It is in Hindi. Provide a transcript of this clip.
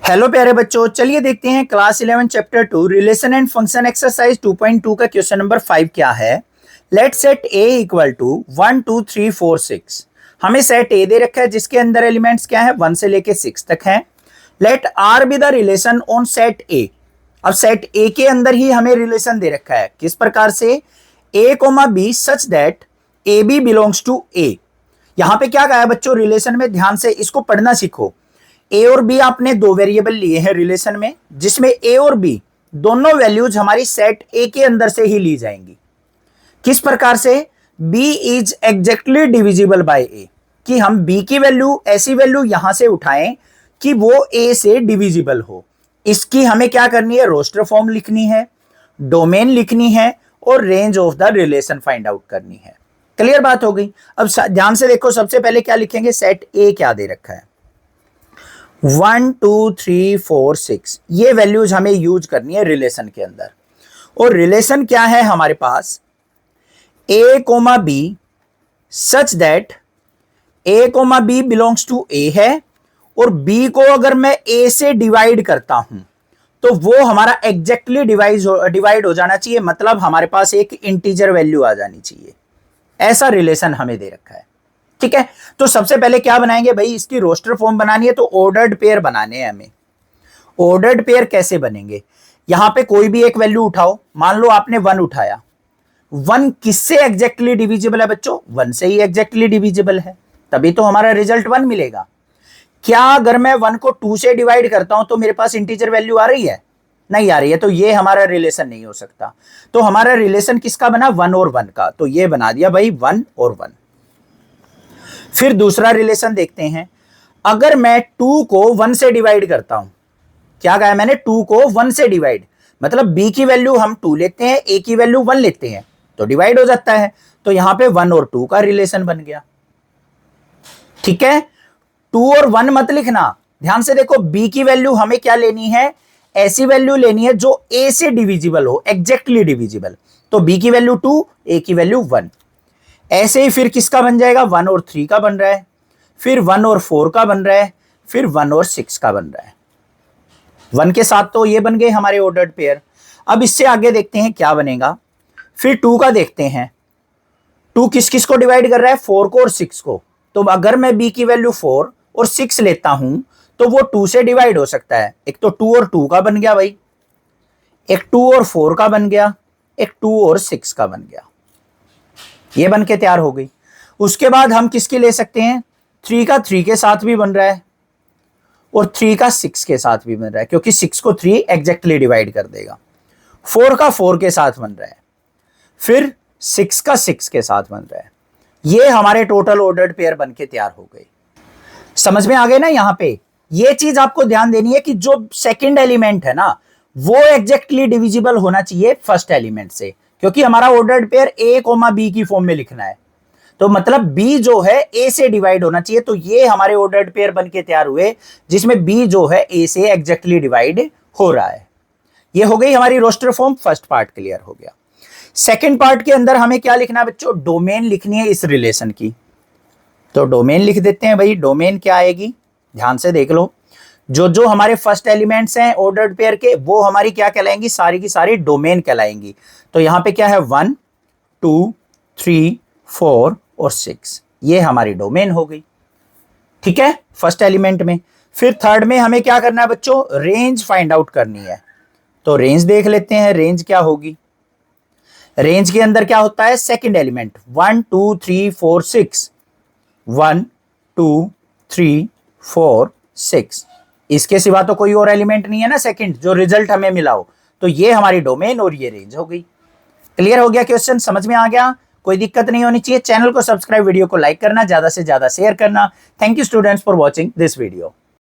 हेलो प्यारे बच्चों, चलिए देखते हैं class 11 chapter 2 relation and function exercise 2.2 का क्वेश्चन नंबर 5 क्या है। Let set A equal to 1 2 3 4 6। हमें सेट ए दे रखा है जिसके अंदर एलिमेंट्स क्या है 1 से लेके 6 तक है। Let R be the relation on set A. अब सेट ए के अंदर ही हमें रिलेशन दे रखा है, किस प्रकार से, A comma B such that A B belongs to A. यहां पे क्या कहा है बच्चों, रिलेशन में ध्यान से इसको पढ़ना सीखो। ए और बी आपने दो वेरिएबल लिए हैं रिलेशन में, जिसमें ए और बी दोनों वैल्यूज हमारी सेट ए के अंदर से ही ली जाएंगी। किस प्रकार से, B is exactly divisible by A, कि हम बी की वैल्यू ऐसी वैल्यू यहां से उठाएं कि वो ए से डिविजिबल हो। इसकी हमें क्या करनी है, रोस्टर फॉर्म लिखनी है, डोमेन लिखनी है और range of the relation find out करनी है। क्लियर बात हो गई। अब ध्यान से देखो, सबसे पहले क्या लिखेंगे, सेट ए क्या दे रखा है 1 2 3 4 6, ये वैल्यूज हमें यूज करनी है रिलेशन के अंदर। और रिलेशन क्या है हमारे पास, A comma B such that A comma B belongs to A है, और बी को अगर मैं ए से डिवाइड करता हूं तो वो हमारा एग्जैक्टली डिवाइड हो जाना चाहिए, मतलब हमारे पास एक इंटीजर वैल्यू आ जानी चाहिए। ऐसा रिलेशन हमें दे रखा है, ठीक है। तो सबसे पहले क्या बनाएंगे भाई, इसकी रोस्टर फॉर्म बनानी है तो ऑर्डर्ड पेयर बनाने हैं हमें। ऑर्डर्ड पेयर कैसे बनेंगे, यहां पे कोई भी एक वैल्यू उठाओ, मान लो आपने 1 उठाया। 1 किससे एग्जैक्टली डिविजिबल है बच्चों, 1 से ही एग्जैक्टली डिविजिबल है, तभी तो हमारा रिजल्ट 1 मिलेगा। क्या अगर मैं 1 को 2 से डिवाइड करता हूं तो मेरे पास इंटीजर वैल्यू आ रही है, नहीं आ रही है, तो ये हमारा रिलेशन नहीं हो सकता। तो हमारा रिलेशन किसका बना, 1 और 1 का, तो ये बना दिया भाई 1 और 1। फिर दूसरा रिलेशन देखते हैं, अगर मैं 2 को 1 से डिवाइड करता हूं, क्या कहा मैंने, 2 को 1 से डिवाइड, मतलब b की वैल्यू हम 2 लेते हैं, a की वैल्यू 1 लेते हैं, तो डिवाइड हो जाता है। तो यहां पे 1 और 2 का रिलेशन बन गया, ठीक है। 2 और 1 मत लिखना, ध्यान से देखो, b की वैल्यू हमें क्या लेनी है, ऐसी वैल्यू लेनी है जो a से डिविजिबल हो, एग्जैक्टली डिविजिबल। तो b की वैल्यू 2, a की वैल्यू 1। ऐसे ही फिर किसका बन जाएगा, 1 और 3 का बन रहा है, फिर 1 और 4 का बन रहा है, फिर 1 और 6 का बन रहा है। 1 के साथ तो ये बन गए हमारे ऑर्डर्ड पेयर। अब इससे आगे देखते हैं क्या बनेगा, फिर 2 का देखते हैं। 2 किस किस को डिवाइड कर रहा है, 4 को और 6 को। तो अगर मैं b की वैल्यू 4 और 6 लेता हूं तो वो 2 से डिवाइड हो सकता है। एक तो 2 और 2 का बन गया भाई, एक 2 और 4 का बन गया, एक 2 और 6 का बन गया, ये बन के तैयार हो गई। उसके बाद हम किसकी ले सकते हैं, 3 का 3 के साथ भी बन रहा है और 3 का 6 के साथ भी बन रहा है, क्योंकि 6 को 3 एग्जैक्टली डिवाइड कर देगा। 4 का 4 के साथ बन रहा है, फिर 6 का 6 के साथ बन रहा है। ये हमारे टोटल ऑर्डर्ड पेयर बन के तैयार हो गए। समझ में आ गए ना। यहां पे ये चीज आपको ध्यान देनी है कि जो सेकंड एलिमेंट है ना, वो एग्जैक्टली डिविजिबल होना चाहिए फर्स्ट एलिमेंट से, क्योंकि हमारा ordered pair a comma b की फॉर्म में लिखना है, तो मतलब b जो है a से डिवाइड होना चाहिए। तो ये हमारे ऑर्डर्ड पेयर बन के तैयार हुए जिसमें b जो है a से एग्जैक्टली डिवाइड हो रहा है। ये हो गई हमारी roster form, first part clear हो गया। सेकेंड पार्ट के अंदर हमें क्या लिखना है बच्चों, डोमेन लिखनी है इस रिलेशन की। तो डोमेन लिख देते हैं भाई। डोमेन क्या आएगी, ध्यान से देख लो, जो जो हमारे फर्स्ट एलिमेंट्स हैं ऑर्डर्ड पेयर के, वो हमारी क्या कहलाएंगी, सारी की सारी डोमेन कहलाएंगी। तो यहां पे क्या है, 1 2 3 4 और 6, ये हमारी डोमेन हो गई, ठीक है, फर्स्ट एलिमेंट में। फिर थर्ड में हमें क्या करना है बच्चों, रेंज फाइंड आउट करनी है। तो रेंज देख लेते हैं, रेंज क्या होगी। रेंज के अंदर क्या होता है, सेकेंड एलिमेंट 1 2 3 4 6, 1 2 3 4 6, इसके सिवा तो कोई और एलिमेंट नहीं है ना सेकंड, जो रिजल्ट हमें मिला हो। तो ये हमारी डोमेन और ये रेंज हो गई। क्लियर हो गया क्वेश्चन, समझ में आ गया, कोई दिक्कत नहीं होनी चाहिए। चैनल को सब्सक्राइब, वीडियो को लाइक करना, ज्यादा से ज्यादा शेयर करना। Thank you students for watching this video.